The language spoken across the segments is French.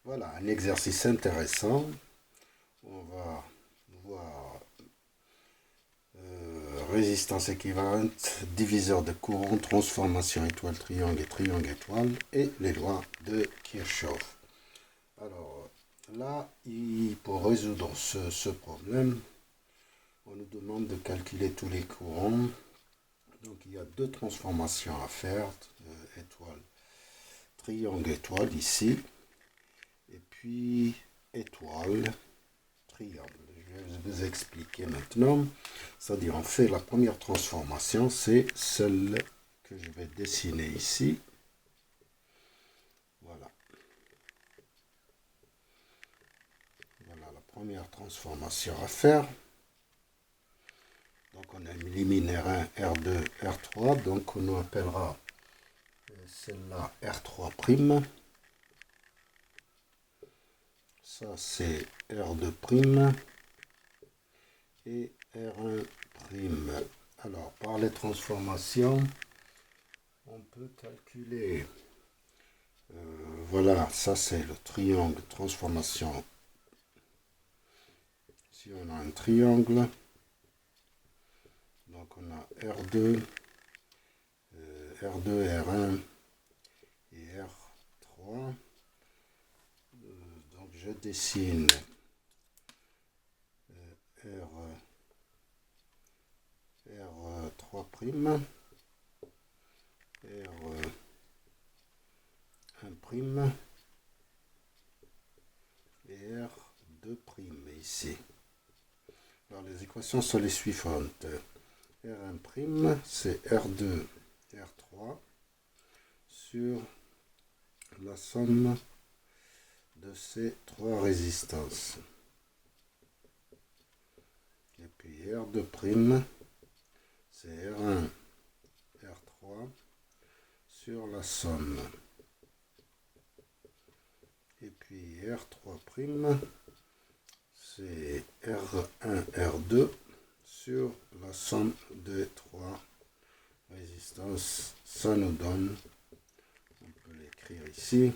Voilà, un exercice intéressant. On va voir résistance équivalente, diviseur de courant, transformation étoile, triangle et triangle étoile et les lois de Kirchhoff. Alors là, pour résoudre ce problème, on nous demande de calculer tous les courants. Donc il y a deux transformations à faire, étoile, triangle, étoile ici, et puis étoile, triangle. Je vais vous expliquer maintenant. C'est-à-dire, on fait la première transformation, c'est celle que je vais dessiner ici. Voilà. Voilà la première transformation à faire. Donc on a élimine R1, R2, R3. Donc on appellera celle-là R3'. Ça c'est R2' et R1'. Alors par les transformations, on peut calculer. Voilà, ça c'est le triangle transformation. Si on a un triangle, donc on a R2, R2, R1 et R3. Donc je dessine R3', R1' et R2' ici. Alors les équations sont les suivantes. R1' c'est R2, R3 sur la somme de ces trois résistances. Et puis R2', c'est R1, R3 sur la somme. Et puis R3', c'est R1, R2 sur la somme des trois résistances. Ça nous donne, on peut l'écrire ici,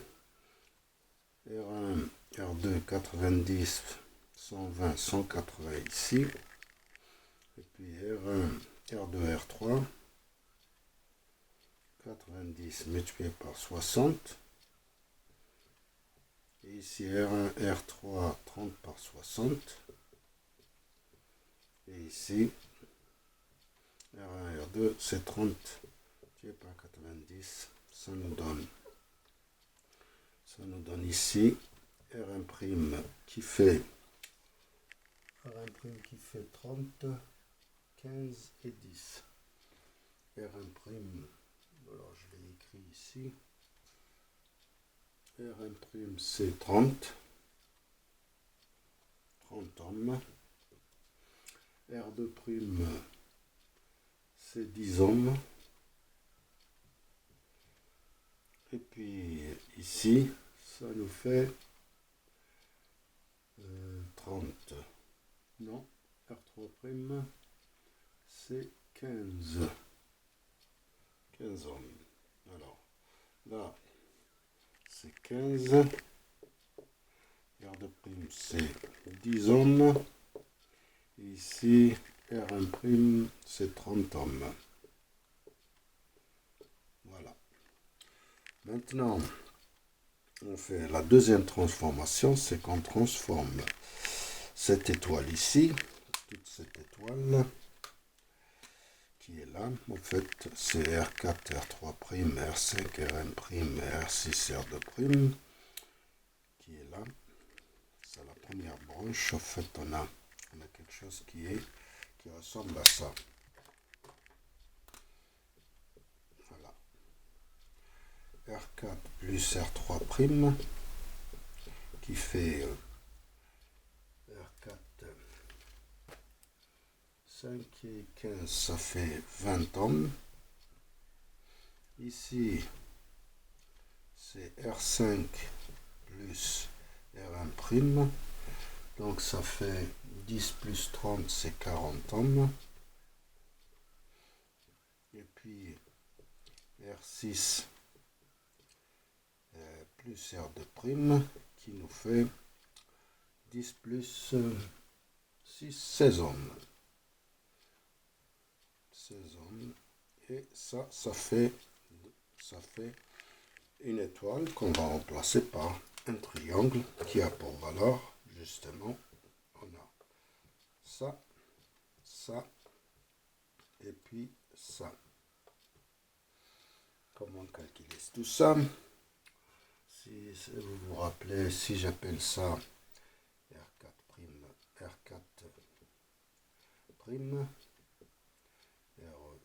R1, R2, 90, 120, 180 ici. Et puis R1, R2, R3, 90 multiplié par 60. Et ici R1, R3, 30 par 60. Et ici, R1, R2, c'est 30 multiplié par 90. Ça nous donne ici R1' qui fait 30, 15 et 10. R1', alors je l'ai écrit ici. R1' c'est 30 ohms. R2' c'est 10 ohms. Et puis ici, ça nous fait 30. Non, R3' c'est 15 ohms. Alors là, c'est 15. R2' c'est 10 ohms. Et ici, R1' c'est 30 ohms. Voilà. Maintenant, on fait la deuxième transformation, c'est qu'on transforme cette étoile ici, toute cette étoile qui est là. En fait, c'est R4, R3', R5, R1', R6, R2' qui est là. C'est la première branche. En fait, on a quelque chose qui ressemble à ça. Voilà. R4 plus R3' qui fait R4, 5 et 15, ça fait 20 ohms. Ici, c'est R5 plus R1'. Donc ça fait 10 plus 30, c'est 40 ohms. Et puis R6 plus R2', qui nous fait 10 plus 6, 16 hommes. 16 hommes. Et ça fait une étoile qu'on va remplacer par un triangle qui a pour valeur, justement, on a ça, ça, et puis ça. Comment calculer tout ça? Si vous vous rappelez, si j'appelle ça R4',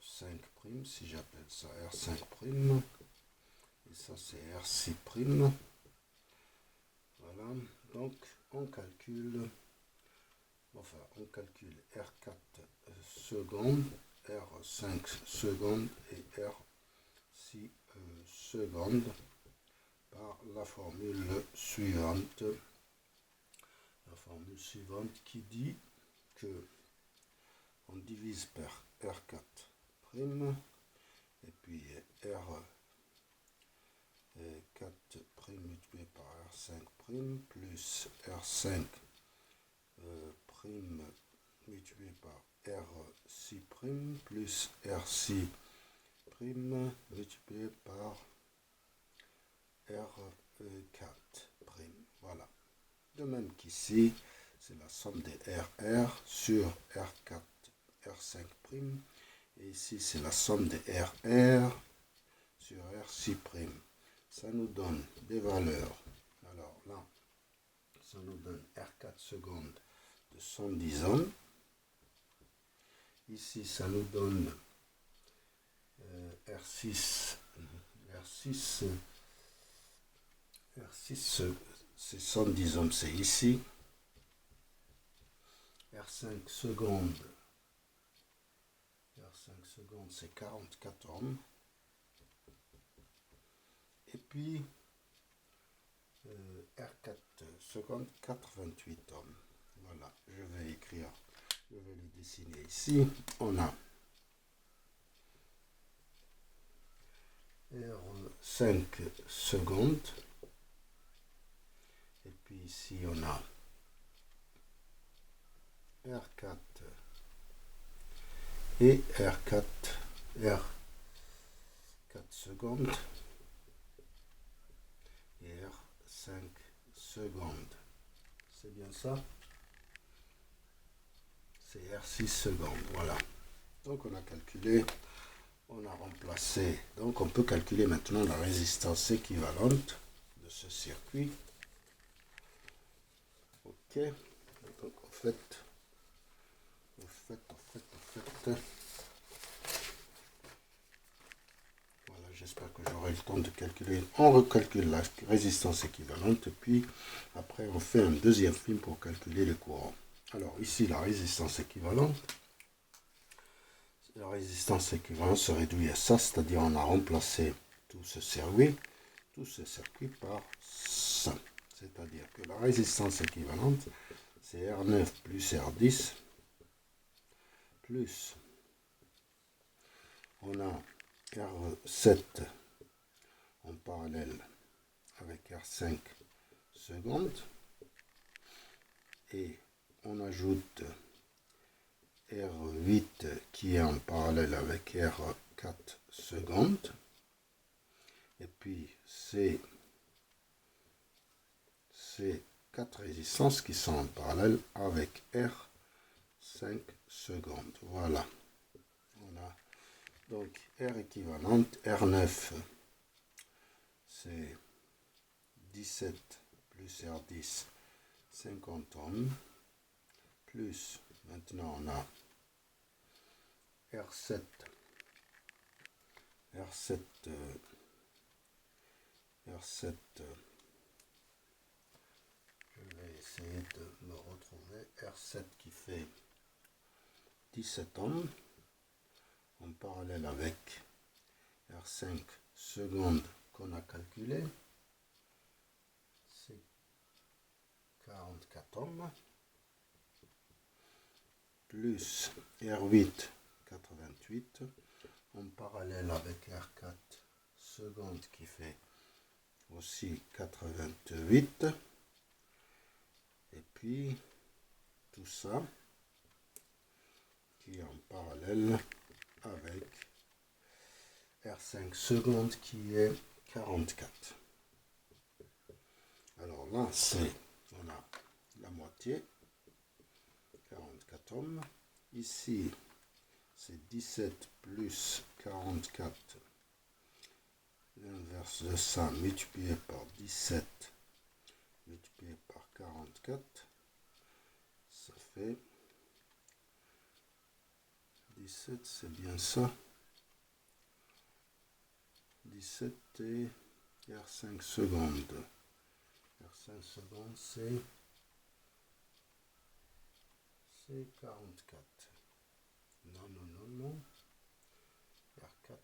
R5', si j'appelle ça R5', et ça c'est R6'. Voilà, donc on calcule R4 secondes, R5 secondes et R6 secondes par la formule suivante. La formule suivante qui dit que on divise par R4', et puis R4' multiplié par R5' plus R5' multiplié par R6' plus R6' multiplié par R4'. Voilà. De même qu'ici, c'est la somme des RR sur R4, R5'. Et ici, c'est la somme des RR sur R6'. Ça nous donne des valeurs. Alors là, ça nous donne R4 secondes de 110 ohms. Ici, ça nous donne R6, c'est 110 ohms, c'est ici. R5 secondes, c'est 44 ohms. Et puis, R4 secondes, 88 ohms. Voilà, je vais le dessiner ici. On a R5 secondes. Et puis ici, on a R4 et R4 secondes et R5 secondes. C'est bien ça? C'est R6 secondes, voilà. Donc on a calculé, on a remplacé. Donc on peut calculer maintenant la résistance équivalente de ce circuit. Ok, donc en fait, voilà, j'espère que j'aurai le temps de calculer. On recalcule la résistance équivalente, puis après on fait un deuxième film pour calculer le courant. Alors ici, la résistance équivalente se réduit à ça, c'est-à-dire on a remplacé tout ce circuit par ça. C'est-à-dire que la résistance équivalente, c'est R9 plus R10, plus on a R7 en parallèle avec R5 secondes, et on ajoute R8 qui est en parallèle avec R4 secondes, et puis c'est ces 4 résistances qui sont en parallèle avec R5 secondes. Voilà. On a donc R équivalente, R9 c'est 17 plus R10, 50 ohms, plus maintenant on a R7, je vais essayer de me retrouver, R7 qui fait 17 ohms, en parallèle avec R5 secondes qu'on a calculé, c'est 44 ohms, plus R8 88, en parallèle avec R4 secondes qui fait aussi 88, puis tout ça qui est en parallèle avec R5 secondes qui est 44. Alors là, on a la moitié, 44 ohms. Ici, c'est 17 plus 44. L'inverse de ça multiplié par 17 multiplié par 44, ça fait 17, c'est bien ça. 17 et R5 secondes. R5 secondes, c'est 44. Non, non, non, non. R4,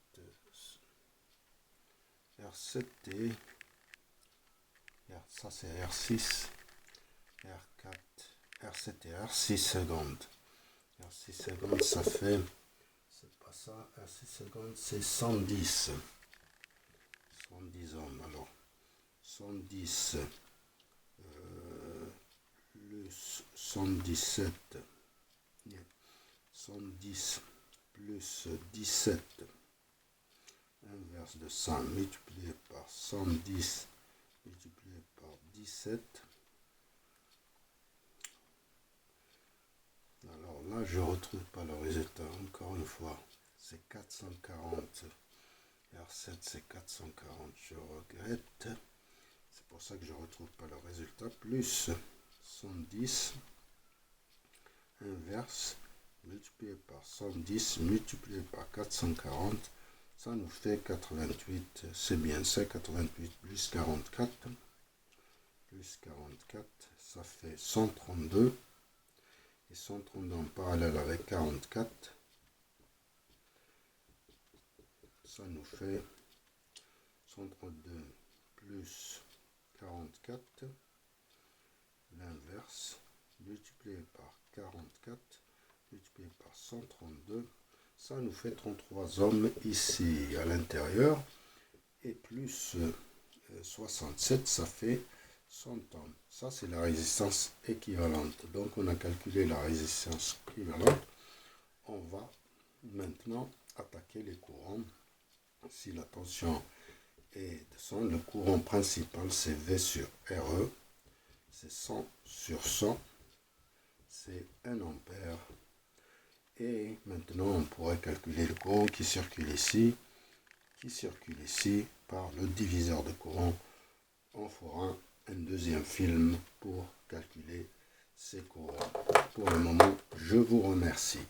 R7 et ça c'est R6, R4, R7 et R6 secondes. R6 secondes, ça fait, c'est pas ça, R6 secondes, c'est 110. 110 ohms. Alors, 110 plus 117, 110 plus 17, inverse de 100 multiplié par 110 multiplié par 17. Alors là, je ne retrouve pas le résultat. Encore une fois, c'est 440. R7, c'est 440. Je regrette. C'est pour ça que je ne retrouve pas le résultat. Plus 110, inverse, multiplié par 110, multiplié par 440. Ça nous fait 88. C'est bien ça, 88 plus 44. Plus 44, ça fait 132. Et 132 en parallèle avec 44. Ça nous fait 132 plus 44, l'inverse, multiplié par 44, multiplié par 132, ça nous fait 33 ohms ici à l'intérieur, et plus 67, ça fait 100 ohms. Ça, c'est la résistance équivalente. Donc, on a calculé la résistance équivalente. On va maintenant attaquer les courants. Si la tension est de 100, le courant principal c'est V sur RE, c'est 100 sur 100, c'est 1 ampère. Et maintenant on pourrait calculer le courant qui circule ici par le diviseur de courant. On fera un deuxième film pour calculer ces courants. Pour le moment, je vous remercie.